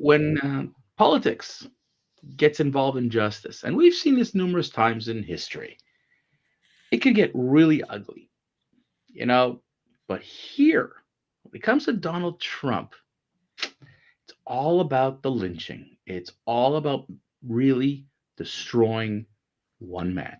when politics gets involved in justice, and we've seen this numerous times in history, it can get really ugly, you know. But here, when it comes to Donald Trump, it's all about the lynching. It's all about really destroying one man.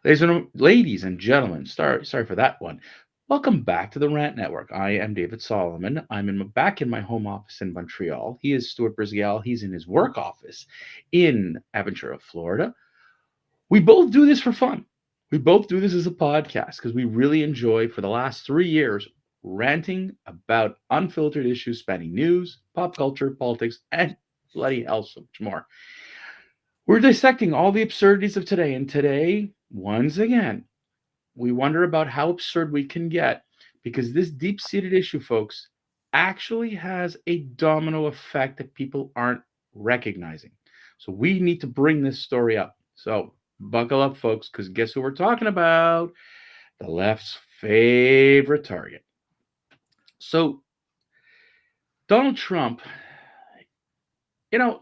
Ladies and gentlemen, sorry for that one. Welcome back to the Rant Network. I am David Solomon. Back in my home office in Montreal. He is Stuart Brisgell. He's in his work office in Aventura, Florida. We both do this for fun. We both do this as a podcast because we really enjoy, for the last 3 years, ranting about unfiltered issues spanning news, pop culture, politics, and bloody hell, so much more. We're dissecting all the absurdities of today, and today, once again, we wonder about how absurd we can get because this deep seated issue, folks, actually has a domino effect that people aren't recognizing. So we need to bring this story up. So buckle up, folks, because guess who we're talking about? The left's favorite target. So Donald Trump,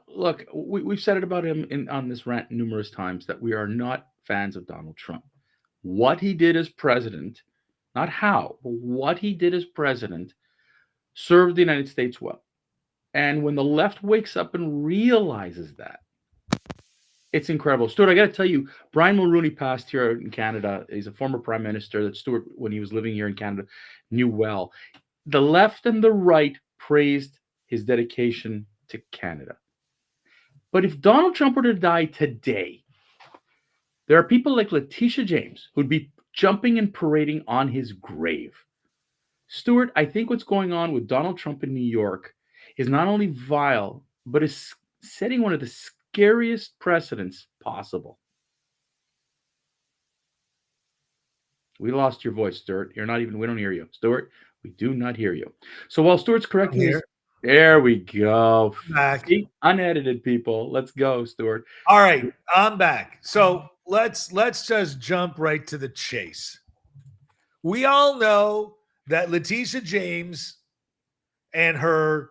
look, we've said it about him on this rant numerous times that we are not fans of Donald Trump. What he did as president, not how, but what he did as president, served the United States well. And when the left wakes up and realizes that, it's incredible. Stuart, I got to tell you, Brian Mulroney passed here in Canada. He's a former prime minister that Stuart, when he was living here in Canada, knew well. The left and the right praised his dedication to Canada. But if Donald Trump were to die today, there are people like Letitia James who'd be jumping and parading on his grave. Stuart, I think what's going on with Donald Trump in New York is not only vile, but is setting one of the scariest precedents possible. We lost your voice, Stuart. We don't hear you. Stuart, we do not hear you. So while Stuart's correcting his, there we go. Back. See? Unedited, people. Let's go, Stuart. All right, I'm back. So let's just jump right to the chase. We all know that Letitia James and her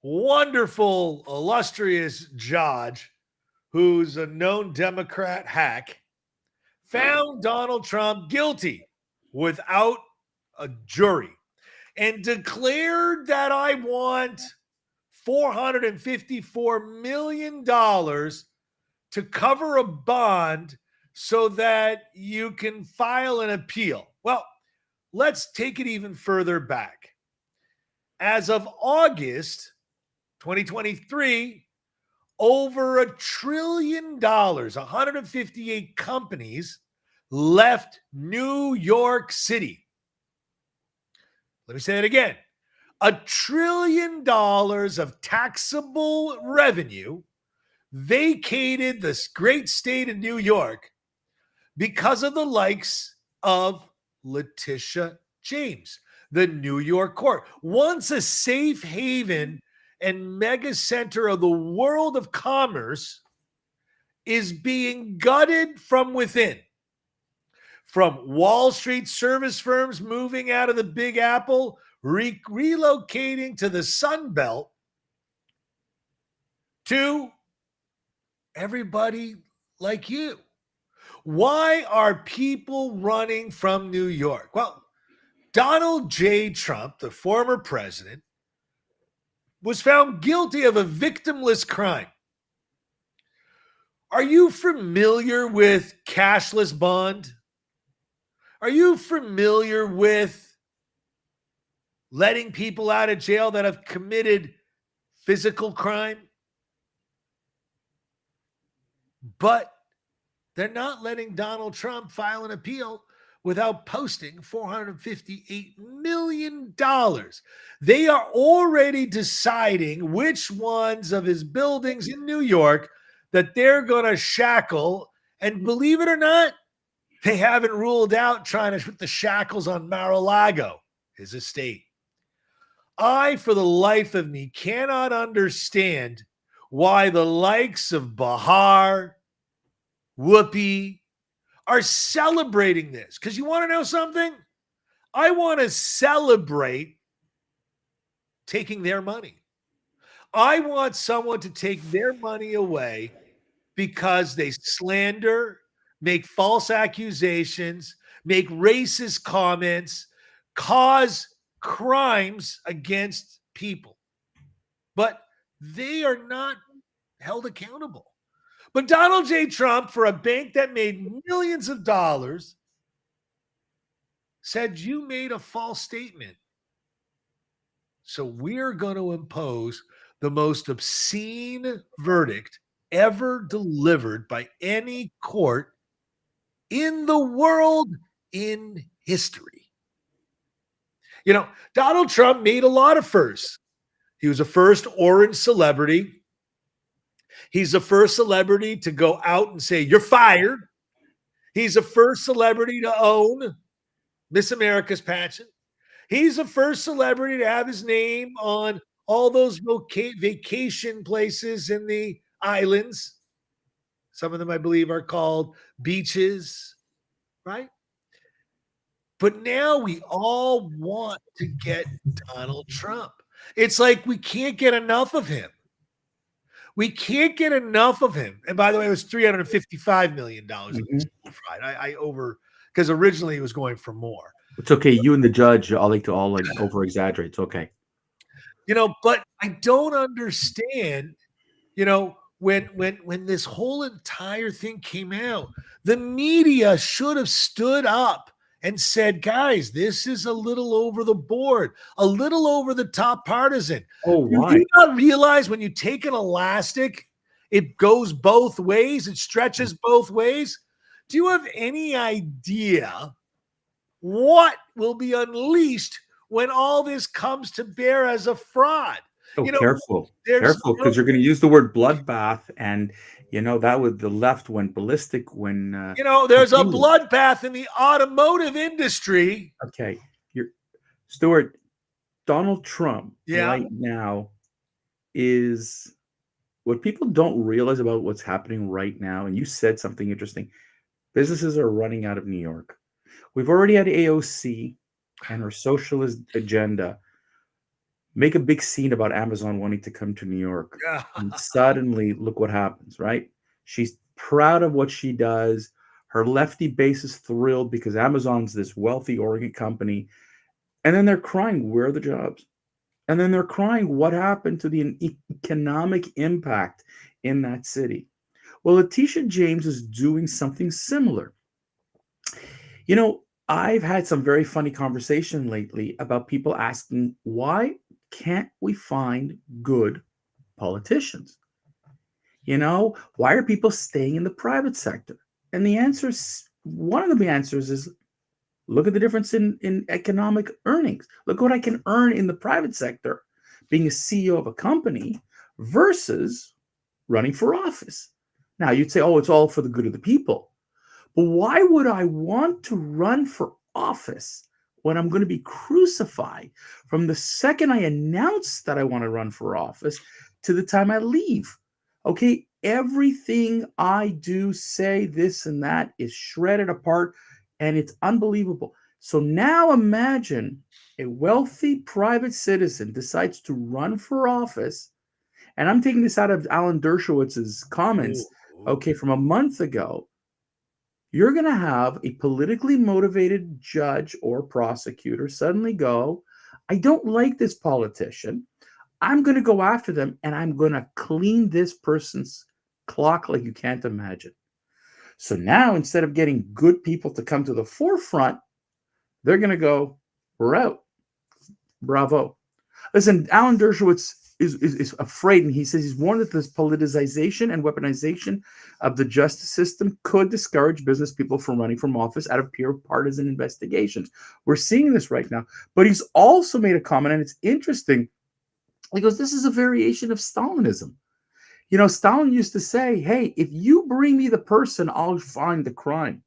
wonderful, illustrious judge, who's a known Democrat hack, found Donald Trump guilty without a jury and declared that I want $454 million to cover a bond so that you can file an appeal. Well, let's take it even further back. As of August 2023, over $1 trillion, 158 companies left New York City. Let me say it again. $1 trillion of taxable revenue vacated this great state of New York because of the likes of Letitia James, the New York court. Once a safe haven and mega center of the world of commerce is being gutted from within. From Wall Street service firms moving out of the Big Apple, relocating to the Sun Belt, to everybody like you. Why are people running from New York? Well, Donald J. Trump, the former president, was found guilty of a victimless crime. Are you familiar with cashless bond? Are you familiar with letting people out of jail that have committed physical crime? But they're not letting Donald Trump file an appeal without posting $458 million. They are already deciding which ones of his buildings in New York that they're going to shackle. And believe it or not, they haven't ruled out trying to put the shackles on Mar-a-Lago, his estate. I, for the life of me, cannot understand why the likes of Bahar, Whoopi are celebrating this. Because you want to know something? I want to celebrate taking their money. I want someone to take their money away because they slander, make false accusations, make racist comments, cause crimes against people. But they are not held accountable. But Donald J. Trump, for a bank that made millions of dollars, said you made a false statement. So we're going to impose the most obscene verdict ever delivered by any court in the world in history. You know, Donald Trump made a lot of firsts. He was the first orange celebrity. He's the first celebrity to go out and say, "You're fired." He's the first celebrity to own Miss America's pageant. He's the first celebrity to have his name on all those vacation places in the islands. Some of them, I believe, are called beaches, right? But now we all want to get Donald Trump. It's like we can't get enough of him. We can't get enough of him. And by the way, it was $355 million Mhm. fried. I over because originally he was going for more. It's okay. You and the judge, I like to all like over exaggerate. It's okay. But I don't understand, when this whole entire thing came out, the media should have stood up and said, guys, this is a little over the board, a little over the top partisan. Oh, Do why? you not realize when you take an elastic, it goes both ways, it stretches both ways? Do you have any idea what will be unleashed when all this comes to bear as a fraud? Oh, You know, careful, there's careful, no, because you're going to use the word bloodbath, and that would the left went ballistic when there's a campaigning. bloodbath in the automotive industry. Okay, you're Stuart. Donald Trump Yeah. right now is what people don't realize about what's happening right now. And you said something interesting. Businesses are running out of New York. We've already had AOC and her socialist agenda make a big scene about Amazon wanting to come to New York. Yeah. And suddenly, look what happens, right? She's proud of what she does. Her lefty base is thrilled because Amazon's this wealthy Oregon company. And then they're crying, where are the jobs? And then they're crying, what happened to the economic impact in that city? Well, Letitia James is doing something similar. I've had some very funny conversation lately about people asking, why can't we find good politicians? Why are people staying in the private sector? And one of the answers is, look at the difference in economic earnings. Look what I can earn in the private sector being a CEO of a company versus running for office. Now, you'd say, oh, it's all for the good of the people. But why would I want to run for office when I'm going to be crucified from the second I announce that I want to run for office to the time I leave? Okay, everything I do, say, this and that is shredded apart, and it's unbelievable. So now imagine a wealthy private citizen decides to run for office, and I'm taking this out of Alan Dershowitz's Ooh, comments, ooh. okay, from a month ago. You're going to have a politically motivated judge or prosecutor suddenly go, I don't like this politician. I'm going to go after them and I'm going to clean this person's clock like you can't imagine. So now, instead of getting good people to come to the forefront, they're going to go, we're out. Bravo. Listen, Alan Dershowitz is afraid, and he says he's warned that this politicization and weaponization of the justice system could discourage business people from running from office out of pure partisan investigations. We're seeing this right now. But he's also made a comment, and it's interesting. He goes, this is a variation of Stalinism. Stalin used to say, hey, if you bring me the person, I'll find the crime.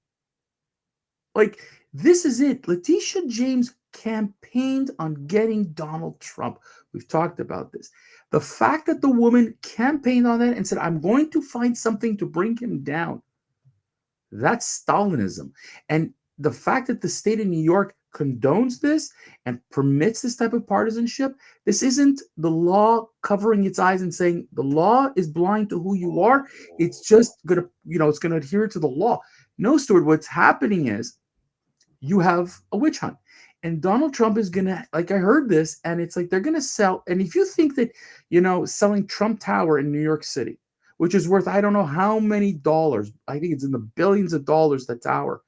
Like, this is it. Letitia James campaigned on getting Donald Trump. We've talked about this. The fact that the woman campaigned on that and said, I'm going to find something to bring him down, that's Stalinism. And the fact that the state of New York condones this and permits this type of partisanship, this isn't the law covering its eyes and saying the law is blind to who you are. It's just gonna, it's gonna adhere to the law. No, Stuart, what's happening is you have a witch hunt. And Donald Trump is gonna, like, I heard this, and it's like they're gonna sell. And if you think that, selling Trump Tower in New York City, which is worth I don't know how many dollars, I think it's in the billions of dollars, the tower,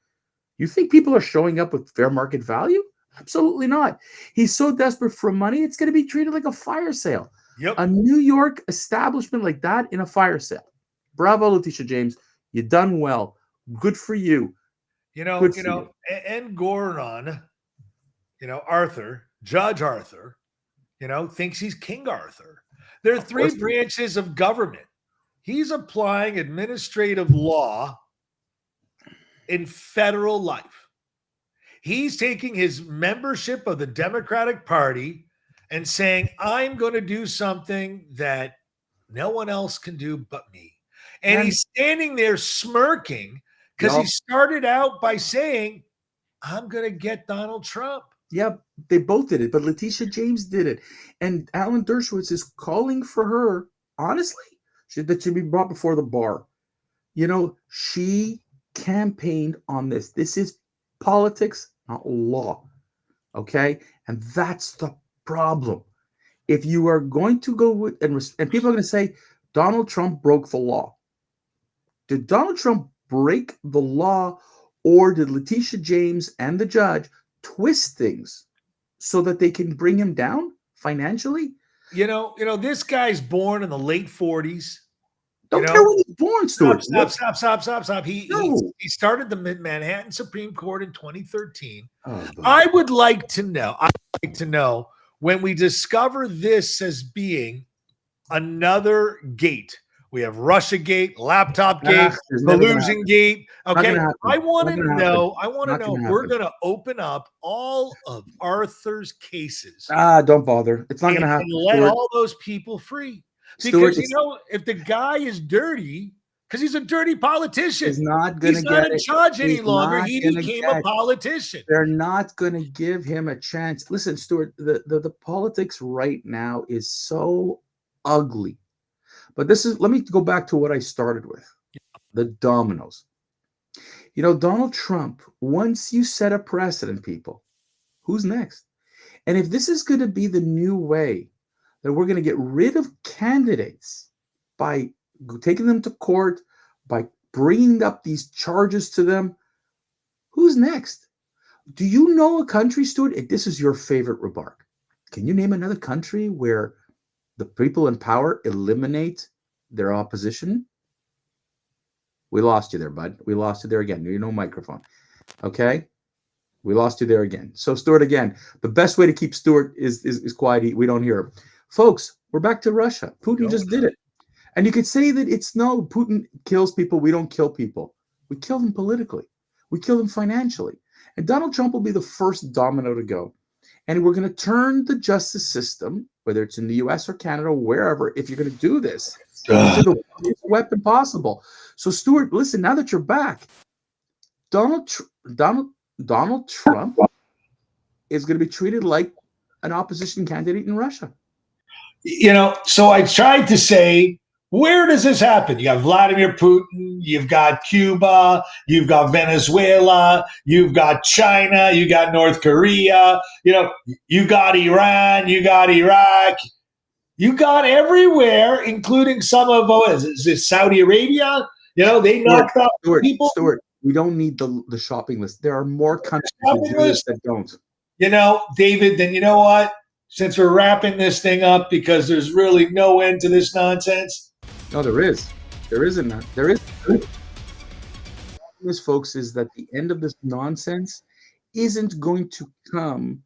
you think people are showing up with fair market value? Absolutely not. He's so desperate for money, it's going to be treated like a fire sale. Yep. A New York establishment like that in a fire sale. Bravo, Letitia James. You done well. Good for you. Good for you. And Goron, Arthur, Judge Arthur, thinks he's King Arthur. There are three branches of government. He's applying administrative law in federal life. He's taking his membership of the Democratic Party and saying, I'm going to do something that no one else can do but me. And he's standing there smirking because he started out by saying, I'm going to get Donald Trump. Yep, they both did it, but Letitia James did it. And Alan Dershowitz is calling for her, honestly, that should be brought before the bar. She campaigned on this. This is politics, not law. Okay? And that's the problem. If you are going to go with, and people are going to say, Donald Trump broke the law. Did Donald Trump break the law, or did Letitia James and the judge twist things so that they can bring him down financially? This guy's born in the late 40s. Don't care when he's born, Stuart. Stop. He started the Manhattan Supreme Court in 2013. I would like to know when we discover this as being another gate. We have Russia Gate, Laptop Gate, Collusion Gate. Okay, I want to know. We're going to open up all of Arthur's cases. Don't bother. It's not going to happen. And let all those people free. Because if the guy is dirty, because he's a dirty politician, he's not in charge any longer. He became a politician. They're not going to give him a chance. Listen, Stuart, the politics right now is so ugly. But let me go back to what I started with, the dominoes. Donald Trump, once you set a precedent, people, who's next? And if this is going to be the new way that we're going to get rid of candidates by taking them to court, by bringing up these charges to them, who's next? Do you know a country, Stuart? If this is your favorite remark, can you name another country where the people in power eliminate their opposition? We lost you there, bud. We lost you there again. No microphone. Okay? We lost you there again. So, Stuart, again, the best way to keep Stuart is quiet. We don't hear him. Folks, we're back to Russia. Putin just did it. And you could say that Putin kills people. We don't kill people. We kill them politically. We kill them financially. And Donald Trump will be the first domino to go. And we're going to turn the justice system, whether it's in the US or Canada, wherever, if you're going to do this, into the worst weapon possible. So, Stuart, listen, now that you're back, Donald Trump is going to be treated like an opposition candidate in Russia. So I tried to say, where does this happen? You have Vladimir Putin, you've got Cuba, you've got Venezuela, you've got China, you got North Korea, you got Iran, you got Iraq, you got everywhere, including some of, is it Saudi Arabia? They knocked out people. Stuart, we don't need the shopping list. There are more countries that don't. David, then you know what? Since we're wrapping this thing up, because there's really no end to this nonsense. No, there is. There isn't. There is. This, folks, is that the end of this nonsense isn't going to come,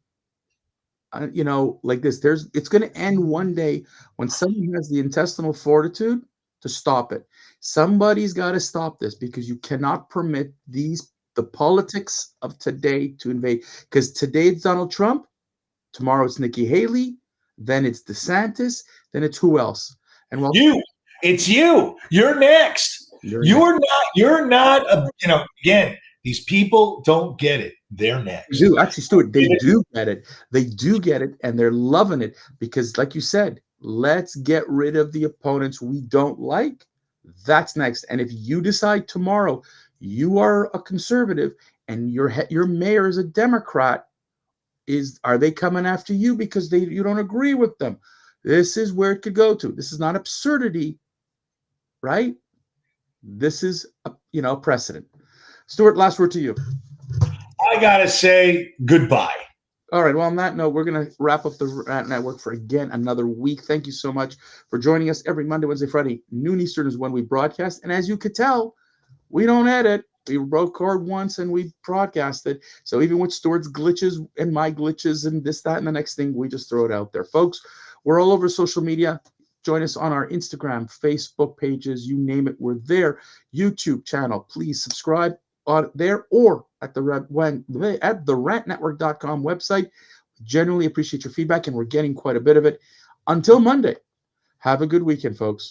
like this. It's going to end one day when someone has the intestinal fortitude to stop it. Somebody's got to stop this, because you cannot permit the politics of today to invade. Because today it's Donald Trump. Tomorrow it's Nikki Haley, then it's DeSantis, then it's who else? And it's you. You're next. You're not. Again, These people don't get it. They're They next. do. Actually, Stuart, they do get it. They do get it, and they're loving it because, like you said, let's get rid of the opponents we don't like. That's next. And if you decide tomorrow you are a conservative and your mayor is a Democrat, are they coming after you because you don't agree with them? This is where it could go to. This is not absurdity, right? This is a precedent. Stuart, last word to you. I gotta say goodbye. All right. Well, on that note, we're going to wrap up the Rat Network for again another week. Thank you so much for joining us every Monday, Wednesday, Friday. Noon Eastern is when we broadcast. And as you could tell, we don't edit. We record once and we broadcast it. So even with Stuart's glitches and my glitches and this, that, and the next thing, we just throw it out there. Folks, we're all over social media. Join us on our Instagram, Facebook pages, you name it, we're there. YouTube channel, please subscribe on there or at the rantnetwork.com website. Genuinely appreciate your feedback, and we're getting quite a bit of it. Until Monday, have a good weekend, folks.